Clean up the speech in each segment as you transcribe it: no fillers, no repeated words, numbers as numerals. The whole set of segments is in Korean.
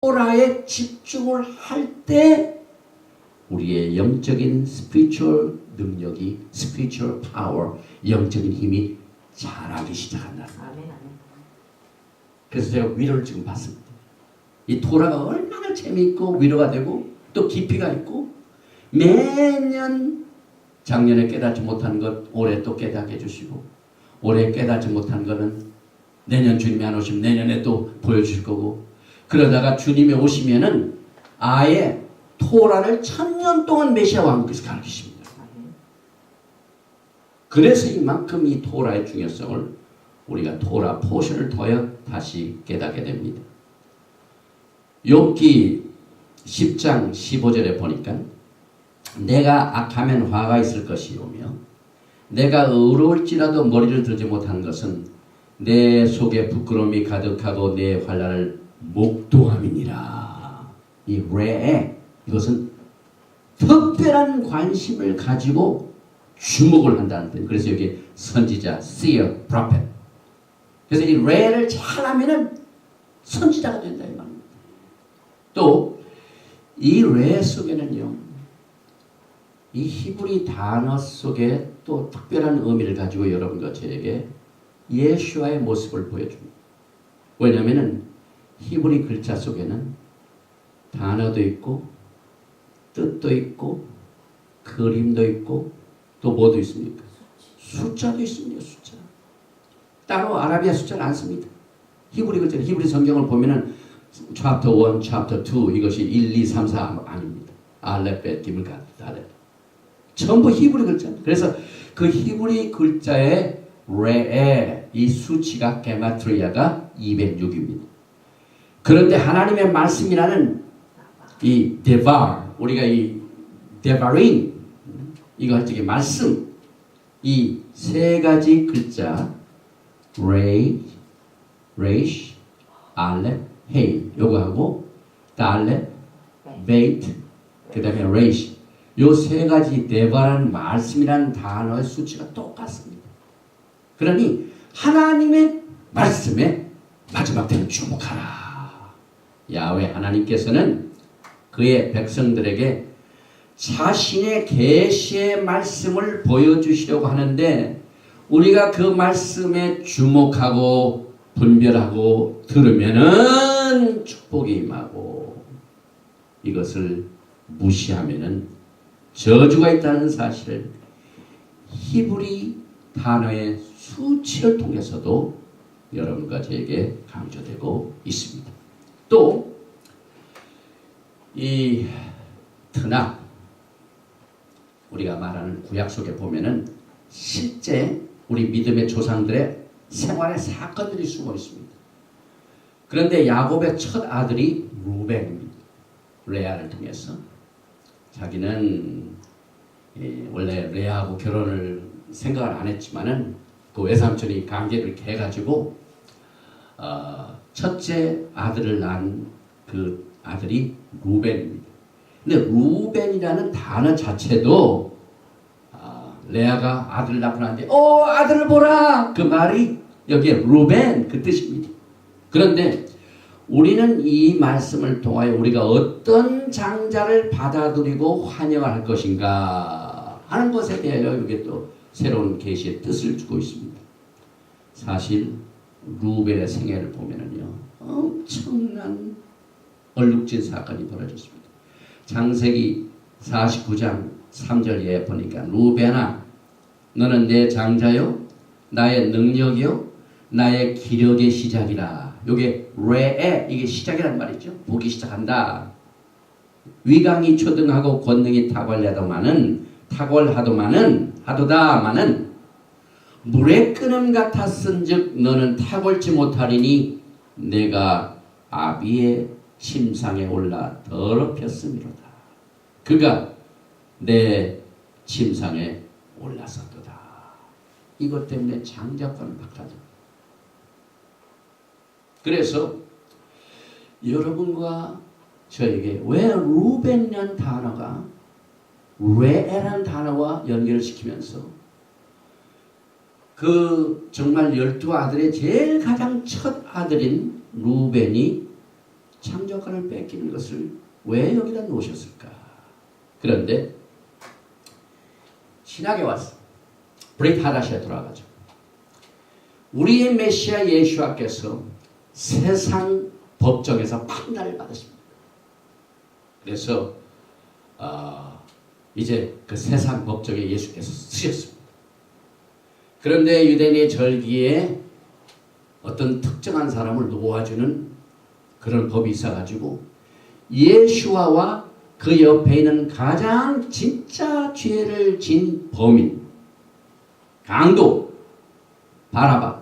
토라에 집중을 할 때 우리의 영적인 스피리추얼 능력이, 스피리추얼 파워, 영적인 힘이 자라기 시작한다. 그래서 제가 위로를 지금 받습니다. 이 토라가 얼마나 재미있고 위로가 되고 또 깊이가 있고 매년 작년에 깨닫지 못한 것 올해 또 깨닫게 해주시고 올해 깨닫지 못한 것은 내년 주님이 안 오시면 내년에 또 보여주실 거고 그러다가 주님이 오시면은 아예 토라를 1000년 동안 메시아 왕국에서 가르치십니다. 그래서 이만큼 이 토라의 중요성을 우리가 토라 포션을 통하여 다시 깨닫게 됩니다. 욥기 10장 15절에 보니까 내가 악하면 화가 있을 것이오며 내가 의로울지라도 머리를 들지 못한 것은 내 속에 부끄러움이 가득하고 내 환난을 목도함이니라. 이 레에 이것은 특별한 관심을 가지고 주목을 한다는 뜻. 그래서 여기 선지자, seer, prophet. 그래서 이 레를 잘하면은 선지자가 된다 이 말입니다. 또 이 레 속에는요, 이 히브리 단어 속에 또 특별한 의미를 가지고 여러분과 저에게 예수와의 모습을 보여줍니다. 왜냐하면은 히브리 글자 속에는 단어도 있고 뜻도 있고 그림도 있고 또 뭐도 있습니까? 숫자도 있습니다. 숫자. 따로 아라비아 숫자는 안 씁니다. 히브리 글자, 히브리 성경을 보면은 chapter 1, chapter 2 이것이 1, 2, 3, 4 아닙니다. 알렙벳, 기블갓, 다렛. 전부 히브리 글자. 그래서 그 히브리 글자의 레에 이 수치가 게마트리아가 206입니다. 그런데 하나님의 말씀이라는 이 데발, 우리가 이 데바린, 이거 저기 말씀, 이 세 가지 글자 레이, 레이시, 알렙, 헤이 요거하고 달렙, 베이트, 그 다음에 레이시 요 세 가지 데바라는 말씀이라는 단어의 수치가 똑같습니다. 그러니 하나님의 말씀에 마지막 때는 주목하라. 야훼 하나님께서는 그의 백성들에게 자신의 계시의 말씀을 보여주시려고 하는데 우리가 그 말씀에 주목하고 분별하고 들으면은 축복이 임하고 이것을 무시하면은 저주가 있다는 사실을 히브리 단어의 수치를 통해서도 여러분과 저에게 강조되고 있습니다. 또 이 트낙 우리가 말하는 구약 속에 보면은 실제 우리 믿음의 조상들의 생활의 사건들이 숨어 있습니다. 그런데 야곱의 첫 아들이 루벤입니다. 레아를 통해서 자기는 원래 레아하고 결혼을 생각을 안 했지만은 그 외삼촌이 강제를 해가지고 첫째 아들을 낳은 그 아들이 루벤입니다. 근데 루벤이라는 단어 자체도 레아가 아들을 낳고 나는데 아들을 보라 그 말이 여기에 루벤 그 뜻입니다. 그런데 우리는 이 말씀을 통하여 우리가 어떤 장자를 받아들이고 환영을 할 것인가 하는 것에 대하여 이게 또 새로운 계시의 뜻을 주고 있습니다. 사실 루벤의 생애를 보면은요 엄청난 얼룩진 사건이 벌어졌습니다. 창세기 49장 3절에 보니까 루벤아 너는 내 장자요 나의 능력이요 나의 기력의 시작이라. 요게 레에 이게 시작이란 말이죠. 보기 시작한다. 위강이 초등하고 권능이 탁월하도다마는 물의 끓음 같았은즉 너는 탁월치 못하리니 내가 아비의 침상에 올라 더럽혔음이로다. 그가 내 침상에 올라섰도다. 이것 때문에 장자권을 박탈합니다. 그래서 여러분과 저에게 왜 루벤이라는 단어가 레에라는 단어와 연결을 시키면서 그 정말 12 아들의 제일 가장 첫 아들인 루벤이 창조권을 뺏기는 것을 왜 여기다 놓으셨을까? 그런데 신약에 와서 브릿 하다시에 돌아가죠. 우리의 메시아 예수와께서 세상 법정에서 판단을 받으십니다. 그래서 이제 그 세상 법정에 예수께서 쓰셨습니다. 그런데 유대인의 절기에 어떤 특정한 사람을 놓아주는 그런 법이 있어가지고 예수와와 그 옆에 있는 가장 진짜 죄를 진 범인 강도 바라바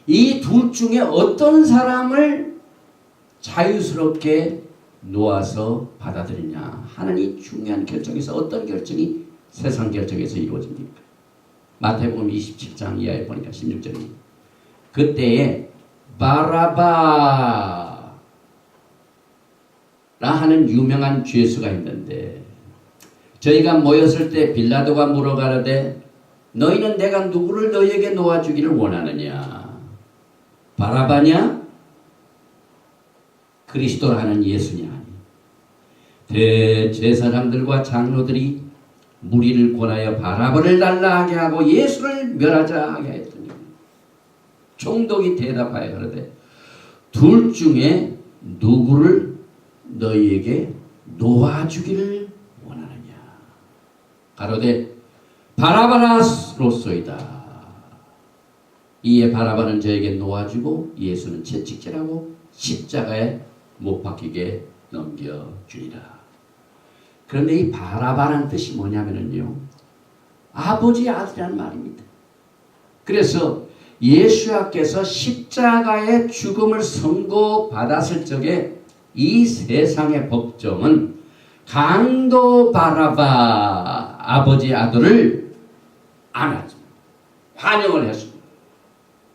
이 둘 중에 어떤 사람을 자유스럽게 놓아서 받아들이냐 하는 이 중요한 결정에서 어떤 결정이 세상 결정에서 이루어집니까? 마태복음 27장 이하에 보니까 16절입니다. 그때에 바라바라 하는 유명한 죄수가 있는데 저희가 모였을 때 빌라도가 물어가라되 너희는 내가 누구를 너희에게 놓아주기를 원하느냐? 바라바냐? 그리스도라 하는 예수냐? 대제사장들과 장로들이 무리를 권하여 바라바를 달라 하게 하고 예수를 멸하자 하게 했더니 총독이 대답하여 그러되 둘 중에 누구를 너희에게 놓아주기를 원하느냐? 가로되 바라바라로소이다. 이에 바라바는 저에게 놓아주고 예수는 채찍질하고 십자가에 못 박히게 넘겨주리라. 그런데 이 바라바라는 뜻이 뭐냐면요, 아버지 아들이라는 말입니다. 그래서 예수께서 십자가의 죽음을 선고받았을 적에 이 세상의 법정은 강도 바라바 아버지 아들을 안 하죠. 환영을 했습니다.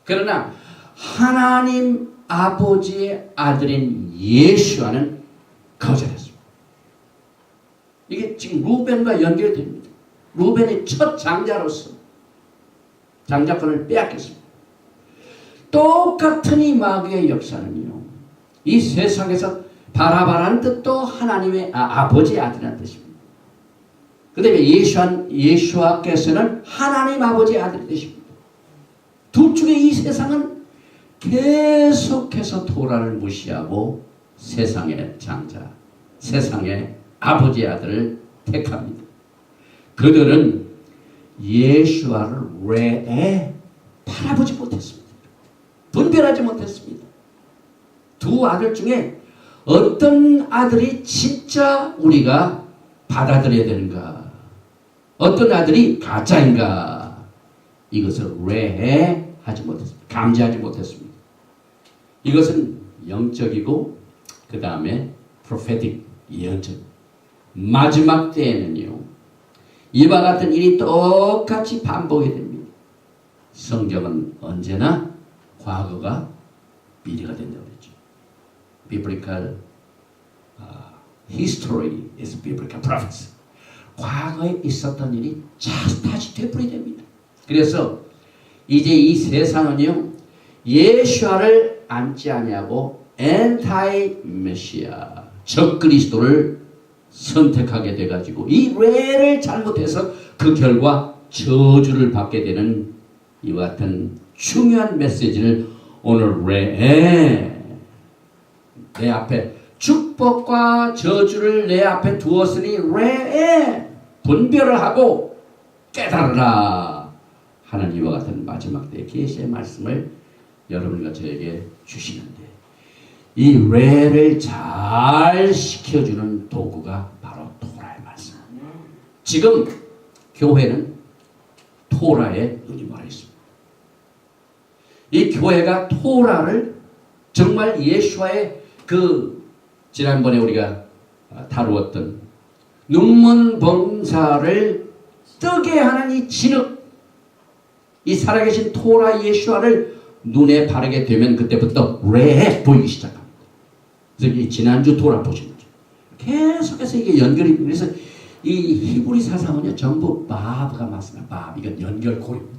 그러나 하나님 아버지의 아들인 예수와는 거절했습니다. 이게 지금 루벤과 연결됩니다. 루벤이 첫 장자로서 장자권을 빼앗겼습니다. 똑같은 이 마귀의 역사는요, 이 세상에서 바라바라는 뜻도 하나님의 아버지의 아들이라는 뜻입니다. 그 다음에 예수와께서는 하나님 아버지의 아들이 되십니다. 둘 중에 이 세상은 계속해서 토라를 무시하고 세상의 장자, 세상의 아버지의 아들을 택합니다. 그들은 예수와를 왜 바라보지 못했습니다. 분별하지 못했습니다. 두 아들 중에 어떤 아들이 진짜 우리가 받아들여야 되는가? 어떤 아들이 가짜인가? 이것을 왜 하지 못했습니다. 감지하지 못했습니다. 이것은 영적이고 그 다음에 prophetic, 예언적. 마지막 때에는요, 이와 같은 일이 똑같이 반복이 됩니다. 성경은 언제나 과거가 미래가 된다고 그랬죠. Biblical history is biblical prophecy. 과거에 있었던 일이 다시 되풀이 됩니다. 그래서 이제 이 세상은요, 예수와를 앉지 아니하고 엔타이 메시아, 적그리스도를 선택하게 돼가지고 이 레를 잘못해서 그 결과 저주를 받게 되는 이와 같은 중요한 메시지를 오늘 내 앞에 축복과 저주를 내 앞에 두었으니 레에 분별을 하고 깨달으라 하는 이와 같은 마지막 때의 계시의 말씀을 여러분과 저에게 주시는데, 이 레를 잘 시켜주는 도구가 바로 토라의 말씀. 지금 교회는 토라에 눈이 멀어 있습니다. 이 교회가 토라를 정말 예수와의 지난번에 우리가 다루었던 눈먼 범사를 뜨게 하는 이 진흙, 이 살아계신 토라 예수와를 눈에 바르게 되면 그때부터 레에 보이기 시작합니다. 그래서 이 지난주 토라 보신 거죠. 계속해서 이게 연결이, 그래서 이 히브리 사상은요, 전부 바브가 맞습니다. 바브, 이건 연결고리입니다.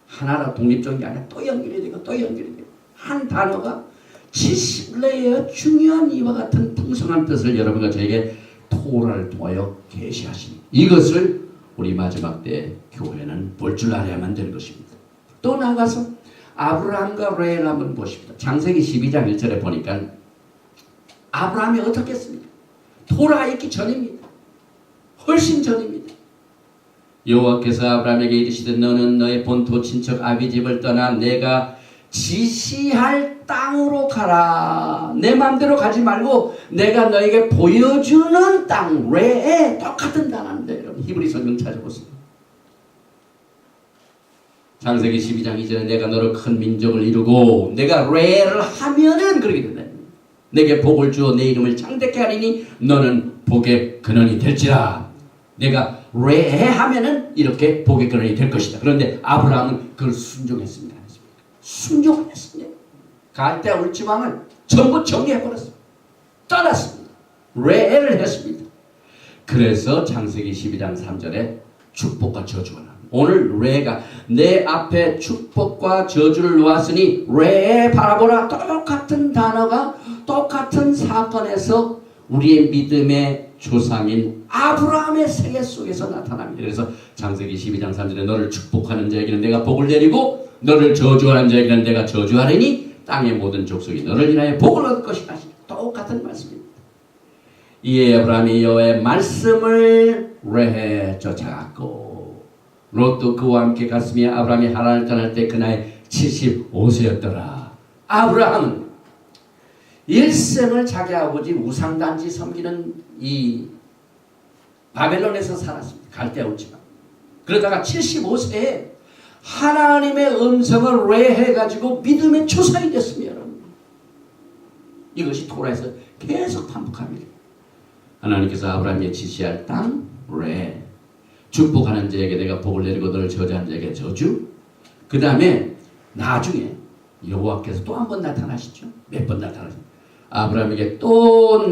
하나로 독립적인 게 아니라 또 연결이 되고 또 연결이 되고, 한 단어가 70레의 중요한 이와 같은 풍성한 뜻을 여러분과 저에게 토라를 통하여 계시하시니 이것을 우리 마지막 때 교회는 볼 줄 알아야만 되는 것입니다. 또 나가서 아브라함과 레를 한번 보십니다. 창세기 12장 1절에 보니까 아브라함이 어떻게 했습니까? 토라가 있기 전입니다. 훨씬 전입니다. 여호와께서 아브라함에게 이르시되 너는 너의 본토 친척 아비 집을 떠나 내가 지시할 땅으로 가라. 내 마음대로 가지 말고 내가 너에게 보여주는 땅 레에 똑같은 단어인데 여러분 히브리 성경 찾아보세요. 창세기 12장 2절에 내가 너를 큰 민족을 이루고 내가 레를 하면은 그렇게 된다. 내게 복을 주어 내 이름을 창대케 하리니 너는 복의 근원이 될지라. 내가 레 하면은 이렇게 복의 근원이 될 것이다. 그런데 아브라함은 그걸 순종했습니다. 순종했습니다. 갈대아 울지방을 전부 정리해버렸습니다. 떠났습니다. 레를 했습니다. 그래서 창세기 12장 3절에 축복과 저주가 나옵니다. 오늘 레가 내 앞에 축복과 저주를 놓았으니 레에 바라보라. 똑같은 단어가 똑같은 사건에서 우리의 믿음의 조상인 아브라함의 세계 속에서 나타납니다. 그래서 창세기 12장 3절에 너를 축복하는 자에게는 내가 복을 내리고 너를 저주하는 자에게는 내가 저주하리니 땅의 모든 족속이 너를 인하여 복을 얻을 것이다. 똑같은 말씀입니다. 이에 아브라함이 여호와의 말씀을 레에 쫓아갔고 롯도 그와 함께 갔으며 아브라함이 하란을 떠날 때 그 나이 75세였더라. 아브라함은 일생을 자기 아버지 우상단지 섬기는 이 바벨론에서 살았습니다. 갈대아 울지방. 그러다가 75세에 하나님의 음성을 레해가지고 믿음의 초상이 됐습니다. 여러분. 이것이 토라에서 계속 반복합니다. 하나님께서 아브라함에 지시할 땅 레, 축복하는 자에게 내가 복을 내리고 너를 저주하는 자에게 저주. 그 다음에 나중에 여호와께서 또 한 번 나타나시죠. 몇 번 나타나시죠. 아브라함에게 또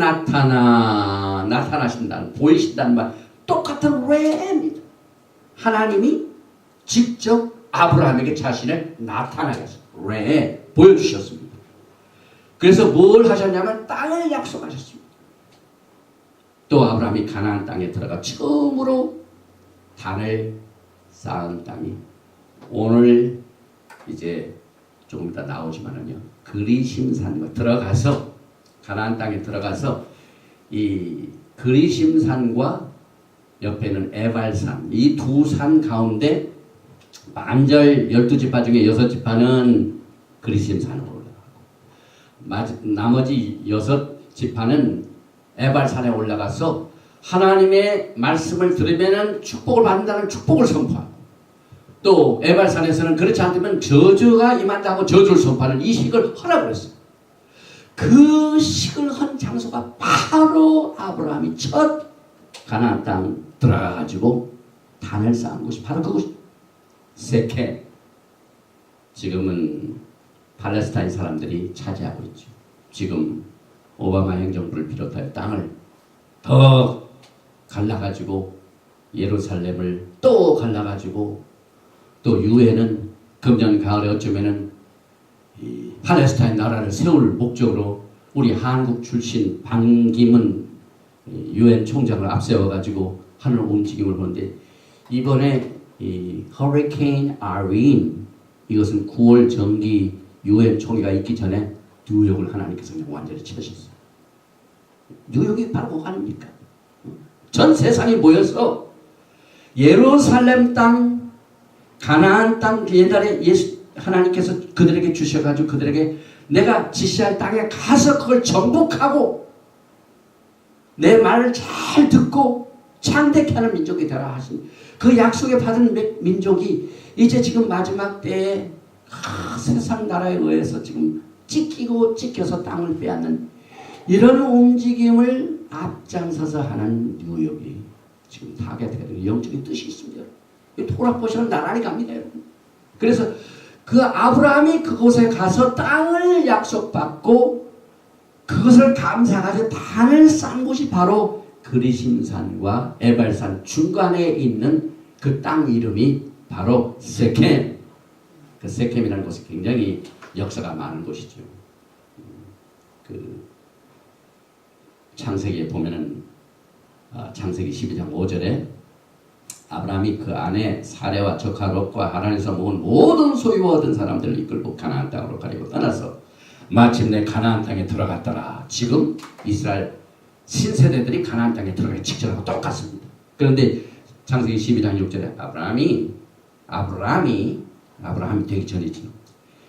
나타나신다는, 보이신다는 말, 똑같은 레입니다. 하나님이 직접 아브라함에게 자신을 나타나게 레에 보여주셨습니다. 그래서 뭘 하셨냐면 땅을 약속하셨습니다. 또 아브라함이 가나안 땅에 들어가 처음으로 단을 쌓은 땅이 오늘 이제 조금 이따 나오지만은요, 그리심산과 들어가서 가나안 땅에 들어가서 이 그리심산과 옆에는 에발산, 이 두 산 가운데 만절 12지파 중에 6지파는 그리심산으로 올라가고 나머지 6지파는 에발산에 올라가서 하나님의 말씀을 들으면 축복을 받는다는 축복을 선포하고 또 에발산에서는 그렇지 않다면 저주가 임한다고 저주를 선포하는 이 식을 하라고 그랬어요. 그 식을 한 장소가 바로 아브라함이 첫 가나안 땅 들어가가지고 단을 쌓은 곳이 바로 그곳이 세케. 지금은 팔레스타인 사람들이 차지하고 있죠. 지금 오바마 행정부를 비롯하여 땅을 더 갈라가지고 예루살렘을 또 갈라가지고 또 유엔은 금년 가을에 어쩌면은 이 팔레스타인 나라를 세울 목적으로 우리 한국 출신 반기문 유엔 총장을 앞세워가지고 하는 움직임을 보는데 이번에 이 허리케인 아린 이것은 9월 정기 유엔 총회가 있기 전에 뉴욕을 하나님께서 완전히 치우셨어요. 뉴욕이 바로 그거 아닙니까? 전 세상이 모여서 예루살렘 땅, 가나안 땅 옛날에 하나님께서 그들에게 주셔가지고 그들에게 내가 지시할 땅에 가서 그걸 정복하고 내 말을 잘 듣고 창대케 하는 민족이 되라 하신 그 약속에 받은 민족이 이제 지금 마지막 때에 세상 나라에 의해서 지금 찢겨서 땅을 빼앗는 이런 움직임을 앞장서서 하는 뉴욕이 지금 타겟되게 되는 영적인 뜻이 있습니다. 토라포시는 나란히 갑니다. 여러분. 그래서 그 아브라함이 그곳에 가서 땅을 약속받고 그것을 감사하여 단을 쌓은 곳이 바로 그리심산과 에발산 중간에 있는 그 땅 이름이 바로 세켐. 그 세켐이라는 곳이 굉장히 역사가 많은 곳이죠. 그 창세기에 보면은 창세기 12장 5절에 아브라함이 그 아내 사레와 조카 롯과 하란에서 모은 모든 소유 얻은 사람들을 이끌고 가나안 땅으로 가려고 떠나서 마침내 가나안 땅에 들어갔더라. 지금 이스라엘 신세대들이 가나안 땅에 들어가기 직전하고 똑같습니다. 그런데 창세기 12장 6절에 아브라함이 되기 전이지.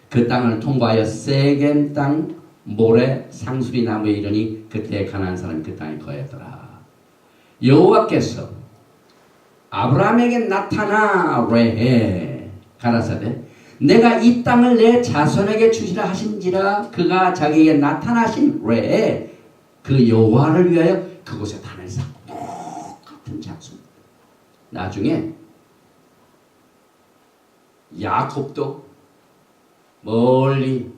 그 땅을 통과하여 세겜 땅 모래 상수리 나무에 이르니 그때 가나안 사람이 그 땅에 거하였더라. 여호와께서 아브라함에게 나타나 레해 가라사대 내가 이 땅을 내 자손에게 주시라 하신지라. 그가 자기에게 나타나신 레해 그 여호와를 위하여 그곳에 단을 쌓고 똑같은 장소입니다. 나중에 야곱도 멀리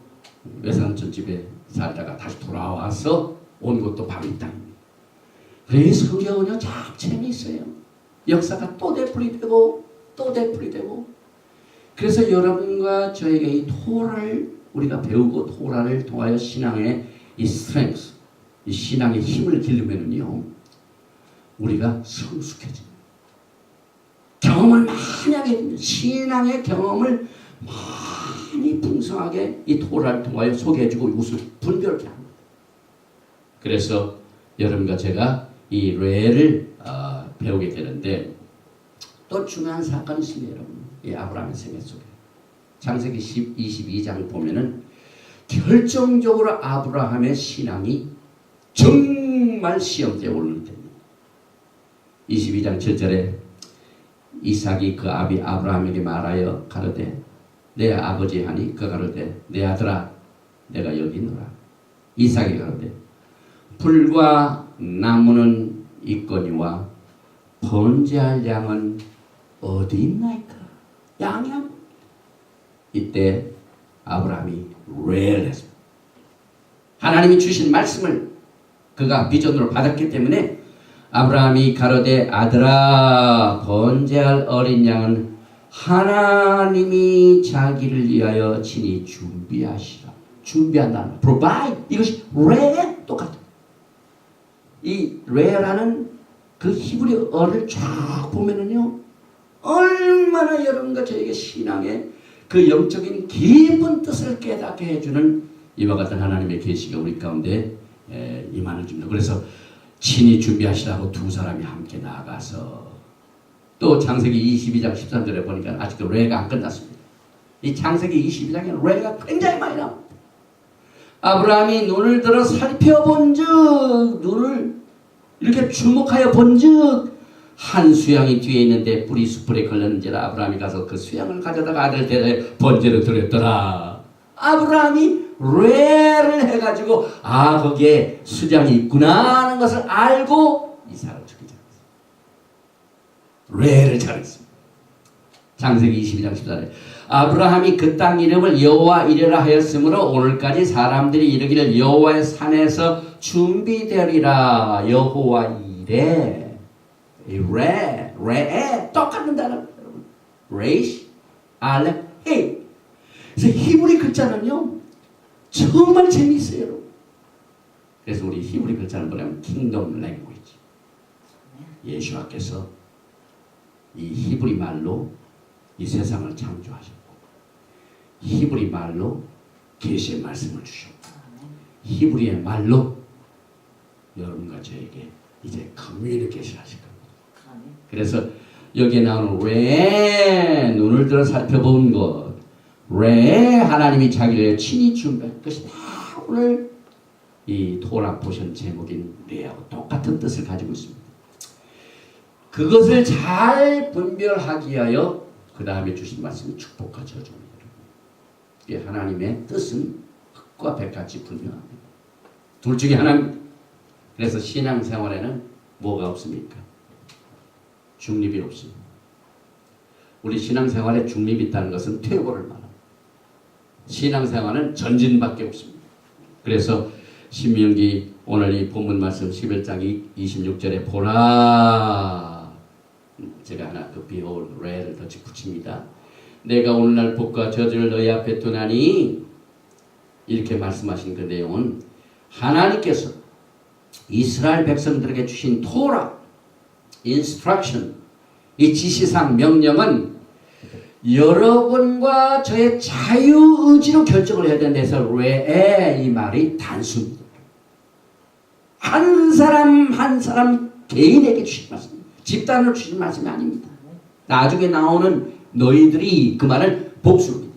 외삼촌 집에 살다가 다시 돌아와서 온 곳도 바로 이 땅입니다. 그래서 성경은요 참 재미있어요. 역사가 또 되풀이되고 또 되풀이되고. 그래서 여러분과 저에게 이 토라를 우리가 배우고 토라를 통하여 신앙의 이 스트렝스, 이 신앙의 힘을 기르면은요 우리가 성숙해집니다. 경험을 많이 하게 됩니다. 신앙의 경험을 많이 풍성하게 이 토라를 통하여 소개해주고 이것을 분별케 합니다. 그래서 여러분과 제가 이 레를 배우게 되는데 또 중요한 사건이 있습니다. 여러분. 이 아브라함의 생애 속에 창세기 22장 보면은 결정적으로 아브라함의 신앙이 정말 시험대에 오르는 때입니다. 22장 7절에 이삭이 그 아비 아브라함에게 말하여 가로되 내 아버지 하니 그 가로되 내 아들아 내가 여기 있노라. 이삭이 가로되 불과 나무는 있거니와 번제할 양은 어디 있나이까. 양양. 이때 아브라함이 레를 했습니다. 하나님이 주신 말씀을 그가 비전으로 받았기 때문에 아브라함이 가로되 아들아 번제할 어린 양은 하나님이 자기를 위하여 친히 준비하시라. 준비한다는 provide. 이것이 레 똑같아요. 이 레라는 그 히브리어를 쫙 보면은요 얼마나 여러분과 저에게 신앙의 그 영적인 깊은 뜻을 깨닫게 해주는 이와 같은 하나님의 계시가 우리 가운데 임하는 중입니다. 그래서 친히 준비하시라고 두 사람이 함께 나아가서 또 창세기 22장 13절에 보니까 아직도 레가 안 끝났습니다. 이 창세기 22장에 레가 굉장히 많이 나옵니다. 아브라함이 눈을 들어 살펴본 즉 눈을 이렇게 주목하여 본 즉 한 수양이 뒤에 있는데 뿔이 수풀에 걸렸는지라 아브라함이 가서 그 수양을 가져다가 아들 데려 번제로 드렸더라. 아브라함이 레를 해가지고 거기에 수장이 있구나 하는 것을 알고 이삭을 죽이지 않았습니다. 레를 잘했습니다. 창세기 22장 14절에 아브라함이 그 땅 이름을 여호와 이레라 하였으므로 오늘까지 사람들이 이르기를 여호와의 산에서 준비되리라. 여호와 이레 레에 똑같은 단어 레이시 알렙 헤. 그래서 히브리 글자는요 정말 재미있어요. 여러분. 그래서 우리 히브리 글자를 뭐냐면 킹덤 랭귀지. 예수와께서 이 히브리 말로 이 세상을 창조하셨고 히브리 말로 계시의 말씀을 주셨고 히브리의 말로 여러분과 저에게 이제 커뮤니케이션 하실 겁니다. 그래서 여기에 나오는 레 눈을 들어 살펴본 것 레 하나님이 자기를 친히 준비한 것이 다 오늘 이 토라 포션 제목인 레하고 똑같은 뜻을 가지고 있습니다. 그것을 잘 분별하기 위하여 그 다음에 주신 말씀이 축복과 저주입니다. 이게 하나님의 뜻은 흑과 백같이 분명합니다. 둘 중에 하나입니다. 그래서 신앙생활에는 뭐가 없습니까? 중립이 없습니다. 우리 신앙생활에 중립이 있다는 것은 퇴보를 말합니다. 신앙생활은 전진밖에 없습니다. 그래서 신명기 오늘 이 본문 말씀 11장 26절에 보라 제가 하나 그 behold re를 더 붙입니다. 내가 오늘날 복과 저주를 너희 앞에 두나니 이렇게 말씀하신 그 내용은 하나님께서 이스라엘 백성들에게 주신 토라, 인스트럭션, 이 지시상 명령은 여러분과 저의 자유의지로 결정을 해야 된다해서 왜 이 말이 단순입니다. 한 사람 한 사람 개인에게 주신 말씀입니다. 집단으로 주신 말씀이 아닙니다. 나중에 나오는 너희들이 그 말은 복수입니다.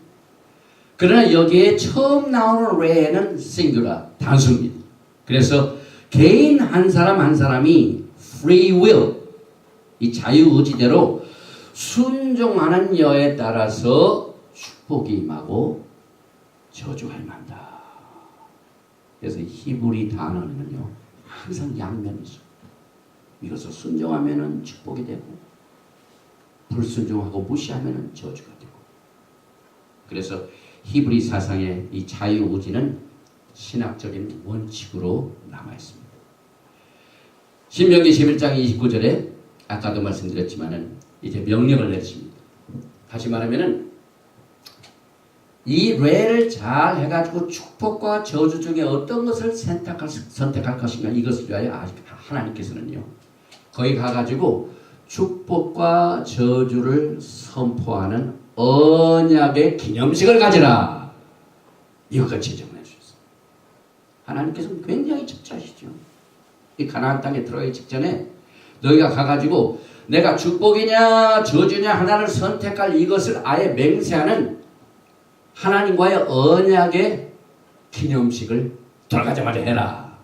그러나 여기에 처음 나오는 레는 싱귤라, 단수입니다. 그래서 개인 한 사람 한 사람이 free will, 이 자유의지대로 순종하는 여에 따라서 축복이 임하고 저주가 임한다. 그래서 히브리 단어는요 항상 양면이 있어요. 이것을 순종하면은 축복이 되고 불순종하고 무시하면은 저주가 되고. 그래서 히브리 사상의 이 자유의지는 신학적인 원칙으로 남아 있습니다. 신명기 11장 29절에 아까도 말씀드렸지만은 이제 명령을 내립니다. 다시 말하면은 이 레를 잘 해가지고 축복과 저주 중에 어떤 것을 선택할 것인가 이것을 위하여 하나님께서는요 거기 가가지고 축복과 저주를 선포하는 언약의 기념식을 가지라 이것까지 지정해 주셨어요. 하나님께서는 굉장히 철저하시죠. 이 가나안 땅에 들어가기 직전에 너희가 가가지고 내가 축복이냐 저주냐 하나를 선택할 이것을 아예 맹세하는 하나님과의 언약의 기념식을 돌아가자마자 해라.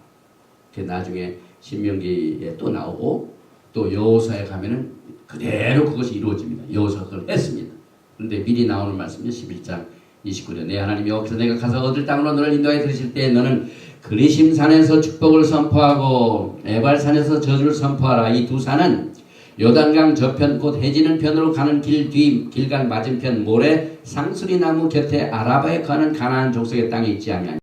나중에 신명기에 또 나오고 또 여호수아에 가면은 그대로 그것이 이루어집니다. 여호수아가 그걸 했습니다. 그런데 미리 나오는 말씀이 11장 29절 내 하나님 여호와께서 내가 가서 얻을 땅으로 너를 인도하여 들으실 때 너는 그리심산에서 축복을 선포하고 에발산에서 저주를 선포하라. 이 두 산은 요단강 저편 곧 해지는 편으로 가는 길 뒤 길갈 맞은편 모래 상수리 나무 곁에 아라바에 거하는 가나안 족속의 땅에 있지 아니하니